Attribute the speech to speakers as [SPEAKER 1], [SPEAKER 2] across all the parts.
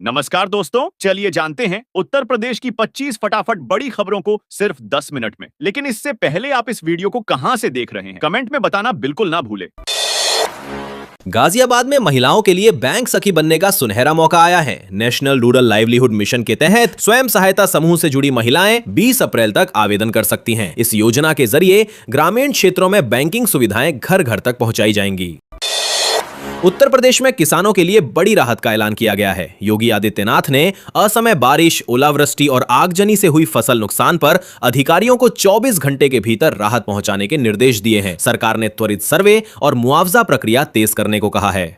[SPEAKER 1] नमस्कार दोस्तों, चलिए जानते हैं उत्तर प्रदेश की 25 फटाफट बड़ी खबरों को सिर्फ 10 मिनट में। लेकिन इससे पहले आप इस वीडियो को कहां से देख रहे हैं, कमेंट में बताना बिल्कुल ना भूलें।
[SPEAKER 2] गाजियाबाद में महिलाओं के लिए बैंक सखी बनने का सुनहरा मौका आया है। नेशनल रूरल लाइवलीहुड मिशन के तहत स्वयं सहायता समूह से जुड़ी महिलाएं 20 अप्रैल तक आवेदन कर सकती हैं। इस योजना के जरिए ग्रामीण क्षेत्रों में बैंकिंग सुविधाएं घर घर तक पहुंचाई जाएंगी। उत्तर प्रदेश में किसानों के लिए बड़ी राहत का ऐलान किया गया है। योगी आदित्यनाथ ने असमय बारिश, ओलावृष्टि और आगजनी से हुई फसल नुकसान पर अधिकारियों को 24 घंटे के भीतर राहत पहुंचाने के निर्देश दिए हैं। सरकार ने त्वरित सर्वे और मुआवजा प्रक्रिया तेज करने को कहा है।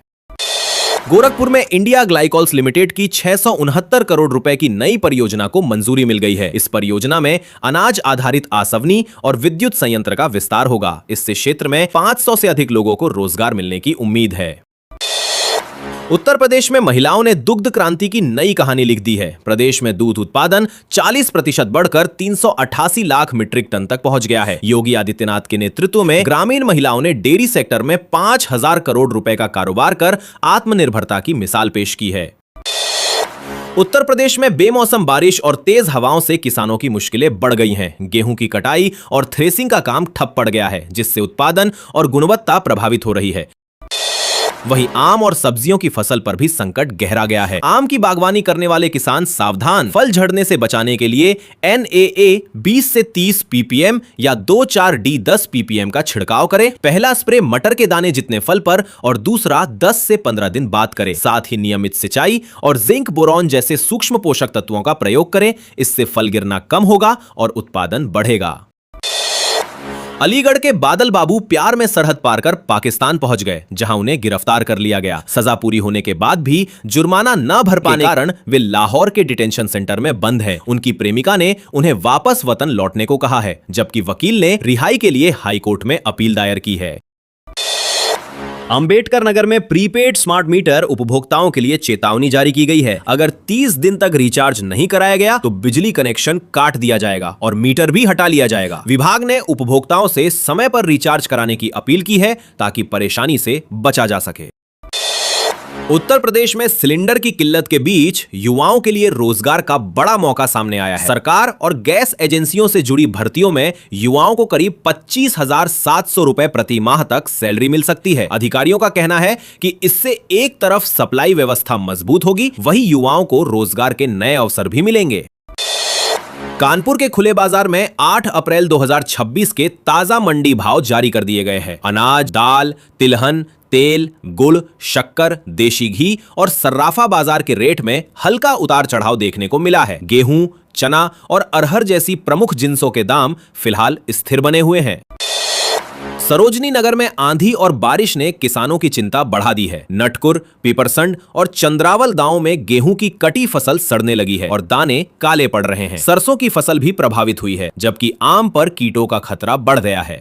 [SPEAKER 2] गोरखपुर में इंडिया ग्लाइकोल्स लिमिटेड की 669 करोड़ रुपए की नई परियोजना को मंजूरी मिल गई है। इस परियोजना में अनाज आधारित आसवनी और विद्युत संयंत्र का विस्तार होगा। इससे क्षेत्र में 500 से अधिक लोगों को रोजगार मिलने की उम्मीद है। उत्तर प्रदेश में महिलाओं ने दुग्ध क्रांति की नई कहानी लिख दी है। प्रदेश में दूध उत्पादन 40% बढ़कर 388 लाख मीट्रिक टन तक पहुंच गया है। योगी आदित्यनाथ के नेतृत्व में ग्रामीण महिलाओं ने डेयरी सेक्टर में 5000 करोड़ रुपए का कारोबार कर आत्मनिर्भरता की मिसाल पेश की है। उत्तर प्रदेश में बेमौसम बारिश और तेज हवाओं से किसानों की मुश्किलें बढ़ गई हैं। गेहूं की कटाई और थ्रेसिंग का काम ठप पड़ गया है, जिससे उत्पादन और गुणवत्ता प्रभावित हो रही है। वहीं आम और सब्जियों की फसल पर भी संकट गहरा गया है। आम की बागवानी करने वाले किसान सावधान। फल झड़ने से बचाने के लिए NAA 20 से 30 ppm या 2,4-D 10 ppm का छिड़काव करें। पहला स्प्रे मटर के दाने जितने फल पर और दूसरा 10 से 15 दिन बाद करें। साथ ही नियमित सिंचाई और जिंक, बोरॉन जैसे सूक्ष्म पोषक तत्वों का प्रयोग करें। इससे फल गिरना कम होगा और उत्पादन बढ़ेगा। अलीगढ़ के बादल बाबू प्यार में सरहद पार कर पाकिस्तान पहुंच गए, जहां उन्हें गिरफ्तार कर लिया गया। सजा पूरी होने के बाद भी जुर्माना न भर पाने के कारण वे लाहौर के डिटेंशन सेंटर में बंद हैं। उनकी प्रेमिका ने उन्हें वापस वतन लौटने को कहा है, जबकि वकील ने रिहाई के लिए हाईकोर्ट में अपील दायर की है। अंबेडकर नगर में प्रीपेड स्मार्ट मीटर उपभोक्ताओं के लिए चेतावनी जारी की गई है। अगर 30 दिन तक रिचार्ज नहीं कराया गया तो बिजली कनेक्शन काट दिया जाएगा और मीटर भी हटा लिया जाएगा। विभाग ने उपभोक्ताओं से समय पर रिचार्ज कराने की अपील की है ताकि परेशानी से बचा जा सके। उत्तर प्रदेश में सिलेंडर की किल्लत के बीच युवाओं के लिए रोजगार का बड़ा मौका सामने आया है। सरकार और गैस एजेंसियों से जुड़ी भर्तियों में युवाओं को करीब 25,700 रुपए प्रति माह तक सैलरी मिल सकती है। अधिकारियों का कहना है कि इससे एक तरफ सप्लाई व्यवस्था मजबूत होगी, वहीं युवाओं को रोजगार के नए अवसर भी मिलेंगे। कानपुर के खुले बाजार में 8 अप्रैल 2026 के ताजा मंडी भाव जारी कर दिए गए हैं। अनाज, दाल, तिलहन, तेल, गुड़, शक्कर, देशी घी और सर्राफा बाजार के रेट में हल्का उतार चढ़ाव देखने को मिला है। गेहूं, चना और अरहर जैसी प्रमुख जिंसों के दाम फिलहाल स्थिर बने हुए हैं। सरोजनी नगर में आंधी और बारिश ने किसानों की चिंता बढ़ा दी है। नटकुर, पीपरसंड और चंद्रावल गांव में गेहूं की कटी फसल सड़ने लगी है और दाने काले पड़ रहे हैं। सरसों की फसल भी प्रभावित हुई है, जबकि आम पर कीटों का खतरा बढ़ गया है।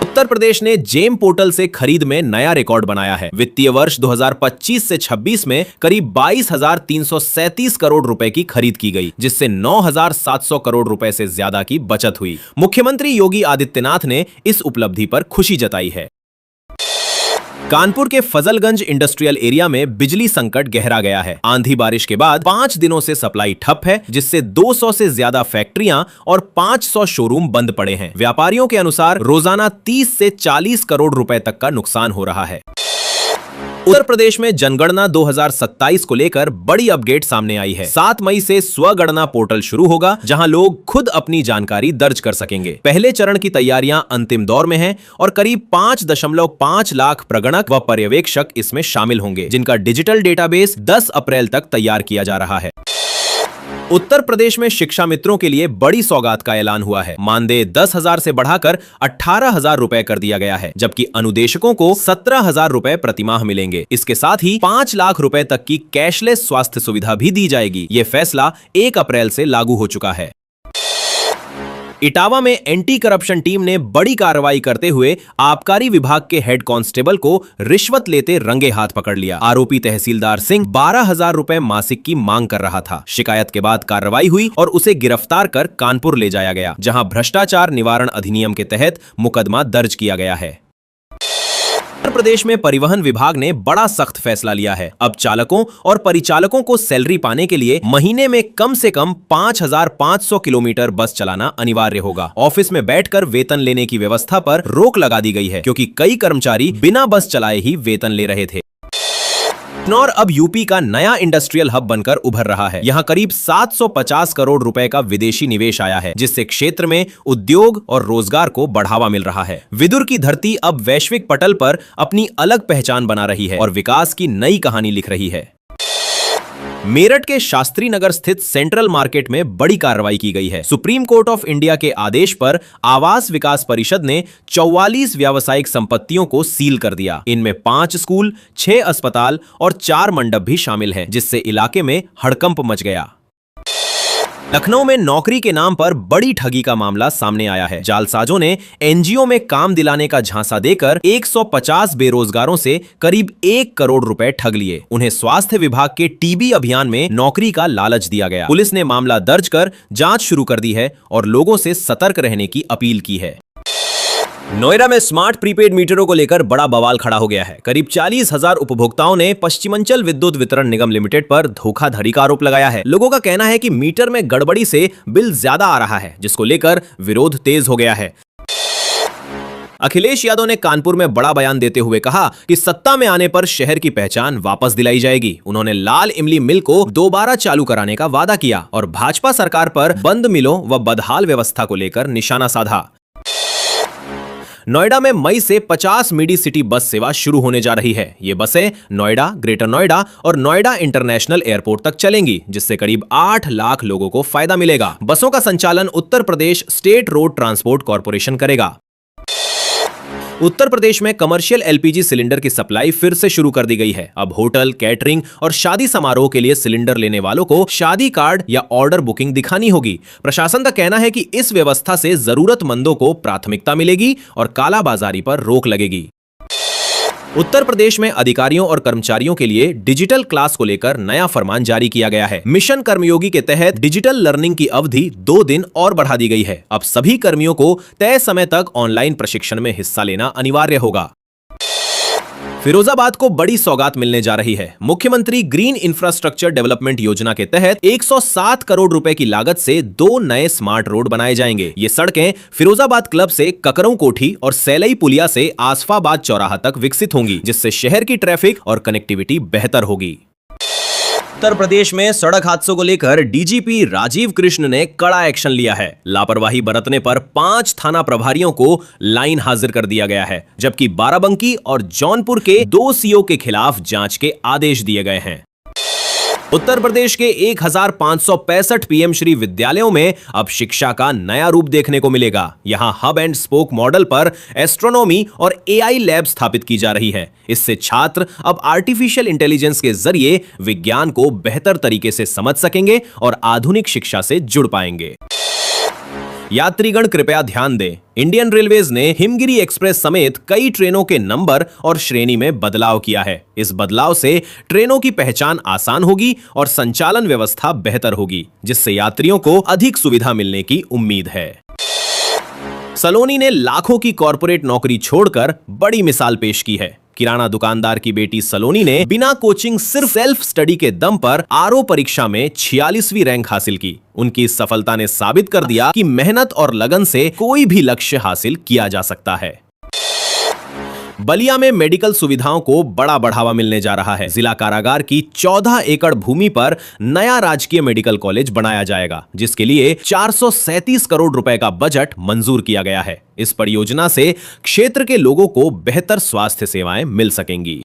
[SPEAKER 2] उत्तर प्रदेश ने जेम पोर्टल से खरीद में नया रिकॉर्ड बनाया है। वित्तीय वर्ष 2025 से 26 में करीब 22,337 करोड़ रुपए की खरीद की गई, जिससे 9,700 करोड़ रुपए से ज्यादा की बचत हुई। मुख्यमंत्री योगी आदित्यनाथ ने इस उपलब्धि पर खुशी जताई है। कानपुर के फजलगंज इंडस्ट्रियल एरिया में बिजली संकट गहरा गया है। आंधी बारिश के बाद 5 दिनों से सप्लाई ठप है, जिससे 200 से ज्यादा फैक्ट्रियां और 500 शोरूम बंद पड़े हैं। व्यापारियों के अनुसार रोजाना 30 से 40 करोड़ रुपए तक का नुकसान हो रहा है। उत्तर प्रदेश में जनगणना 2027 को लेकर बड़ी अपडेट सामने आई है। 7 मई से स्वगणना पोर्टल शुरू होगा, जहां लोग खुद अपनी जानकारी दर्ज कर सकेंगे। पहले चरण की तैयारियां अंतिम दौर में हैं और करीब 5.5 लाख प्रगणक व पर्यवेक्षक इसमें शामिल होंगे, जिनका डिजिटल डेटाबेस 10 अप्रैल तक तैयार किया जा रहा है। उत्तर प्रदेश में शिक्षा मित्रों के लिए बड़ी सौगात का ऐलान हुआ है। मानदेय 10,000 से बढ़ाकर 18,000 रुपए कर दिया गया है, जबकि अनुदेशकों को 17,000 रुपए प्रतिमाह मिलेंगे। इसके साथ ही 5 लाख रुपए तक की कैशलेस स्वास्थ्य सुविधा भी दी जाएगी। यह फैसला 1 अप्रैल से लागू हो चुका है। इटावा में एंटी करप्शन टीम ने बड़ी कार्रवाई करते हुए आबकारी विभाग के हेड कांस्टेबल को रिश्वत लेते रंगे हाथ पकड़ लिया। आरोपी तहसीलदार सिंह 12,000 रुपए मासिक की मांग कर रहा था। शिकायत के बाद कार्रवाई हुई और उसे गिरफ्तार कर कानपुर ले जाया गया, जहां भ्रष्टाचार निवारण अधिनियम के तहत मुकदमा दर्ज किया गया है। उत्तर प्रदेश में परिवहन विभाग ने बड़ा सख्त फैसला लिया है। अब चालकों और परिचालकों को सैलरी पाने के लिए महीने में कम से कम 5,500 किलोमीटर बस चलाना अनिवार्य होगा। ऑफिस में बैठकर वेतन लेने की व्यवस्था पर रोक लगा दी गई है, क्योंकि कई कर्मचारी बिना बस चलाए ही वेतन ले रहे थे। बिजनौर अब यूपी का नया इंडस्ट्रियल हब बनकर उभर रहा है। यहाँ करीब 750 करोड़ रुपए का विदेशी निवेश आया है, जिससे क्षेत्र में उद्योग और रोजगार को बढ़ावा मिल रहा है। विदुर की धरती अब वैश्विक पटल पर अपनी अलग पहचान बना रही है और विकास की नई कहानी लिख रही है। मेरठ के शास्त्री नगर स्थित सेंट्रल मार्केट में बड़ी कार्रवाई की गई है। सुप्रीम कोर्ट ऑफ इंडिया के आदेश पर आवास विकास परिषद ने 44 व्यावसायिक संपत्तियों को सील कर दिया। इनमें 5 स्कूल, 6 अस्पताल और 4 मंडप भी शामिल हैं, जिससे इलाके में हड़कंप मच गया। लखनऊ में नौकरी के नाम पर बड़ी ठगी का मामला सामने आया है। जालसाजों ने एनजीओ में काम दिलाने का झांसा देकर 150 बेरोजगारों से करीब 1 करोड़ रुपए ठग लिए। उन्हें स्वास्थ्य विभाग के टीबी अभियान में नौकरी का लालच दिया गया। पुलिस ने मामला दर्ज कर जांच शुरू कर दी है और लोगों से सतर्क रहने की अपील की है। नोएडा में स्मार्ट प्रीपेड मीटरों को लेकर बड़ा बवाल खड़ा हो गया है। करीब 40,000 उपभोक्ताओं ने पश्चिमांचल विद्युत वितरण निगम लिमिटेड पर धोखाधड़ी का आरोप लगाया है। लोगों का कहना है कि मीटर में गड़बड़ी से बिल ज्यादा आ रहा है, जिसको लेकर विरोध तेज हो गया है। अखिलेश यादव ने कानपुर में बड़ा बयान देते हुए कहा कि सत्ता में आने पर शहर की पहचान वापस दिलाई जाएगी। उन्होंने लाल इमली मिल को दोबारा चालू कराने का वादा किया और भाजपा सरकार पर बंद मिलों व बदहाल व्यवस्था को लेकर निशाना साधा। नोएडा में मई से 50 मिडी सिटी बस सेवा शुरू होने जा रही है। ये बसें नोएडा, ग्रेटर नोएडा और नोएडा इंटरनेशनल एयरपोर्ट तक चलेंगी, जिससे करीब 8 लाख लोगों को फायदा मिलेगा। बसों का संचालन Uttar Pradesh state road transport corporation करेगा। उत्तर प्रदेश में कमर्शियल एलपीजी सिलेंडर की सप्लाई फिर से शुरू कर दी गई है। अब होटल, कैटरिंग और शादी समारोह के लिए सिलेंडर लेने वालों को शादी कार्ड या ऑर्डर बुकिंग दिखानी होगी। प्रशासन का कहना है कि इस व्यवस्था से जरूरतमंदों को प्राथमिकता मिलेगी और कालाबाजारी पर रोक लगेगी। उत्तर प्रदेश में अधिकारियों और कर्मचारियों के लिए डिजिटल क्लास को लेकर नया फरमान जारी किया गया है। मिशन कर्मयोगी के तहत डिजिटल लर्निंग की अवधि 2 दिन और बढ़ा दी गई है। अब सभी कर्मियों को तय समय तक ऑनलाइन प्रशिक्षण में हिस्सा लेना अनिवार्य होगा। फिरोजाबाद को बड़ी सौगात मिलने जा रही है। मुख्यमंत्री ग्रीन इंफ्रास्ट्रक्चर डेवलपमेंट योजना के तहत 107 करोड़ रुपए की लागत से 2 नए स्मार्ट रोड बनाए जाएंगे। ये सड़कें फिरोजाबाद क्लब से ककरों कोठी और सैलई पुलिया से आसफाबाद चौराहा तक विकसित होंगी, जिससे शहर की ट्रैफिक और कनेक्टिविटी बेहतर होगी। उत्तर प्रदेश में सड़क हादसों को लेकर डीजीपी राजीव कृष्ण ने कड़ा एक्शन लिया है। लापरवाही बरतने पर 5 थाना प्रभारियों को लाइन हाजिर कर दिया गया है, जबकि बाराबंकी और जौनपुर के 2 सीओ के खिलाफ जांच के आदेश दिए गए हैं। उत्तर प्रदेश के 1565 पीएम श्री विद्यालयों में अब शिक्षा का नया रूप देखने को मिलेगा। यहां हब एंड स्पोक मॉडल पर एस्ट्रोनॉमी और एआई लैब स्थापित की जा रही है। इससे छात्र अब आर्टिफिशियल इंटेलिजेंस के जरिए विज्ञान को बेहतर तरीके से समझ सकेंगे और आधुनिक शिक्षा से जुड़ पाएंगे। यात्रीगण कृपया ध्यान दें, इंडियन रेलवेज ने हिमगिरी एक्सप्रेस समेत कई ट्रेनों के नंबर और श्रेणी में बदलाव किया है। इस बदलाव से ट्रेनों की पहचान आसान होगी और संचालन व्यवस्था बेहतर होगी, जिससे यात्रियों को अधिक सुविधा मिलने की उम्मीद है। सलोनी ने लाखों की कॉर्पोरेट नौकरी छोड़कर बड़ी मिसाल पेश की है। किराना दुकानदार की बेटी सलोनी ने बिना कोचिंग सिर्फ सेल्फ स्टडी के दम पर आरओ परीक्षा में 46वीं रैंक हासिल की। उनकी इस सफलता ने साबित कर दिया कि मेहनत और लगन से कोई भी लक्ष्य हासिल किया जा सकता है। बलिया में मेडिकल सुविधाओं को बड़ा बढ़ावा मिलने जा रहा है। जिला कारागार की 14 एकड़ भूमि पर नया राजकीय मेडिकल कॉलेज बनाया जाएगा, जिसके लिए 437 करोड़ रुपए का बजट मंजूर किया गया है। इस परियोजना से क्षेत्र के लोगों को बेहतर स्वास्थ्य सेवाएं मिल सकेंगी।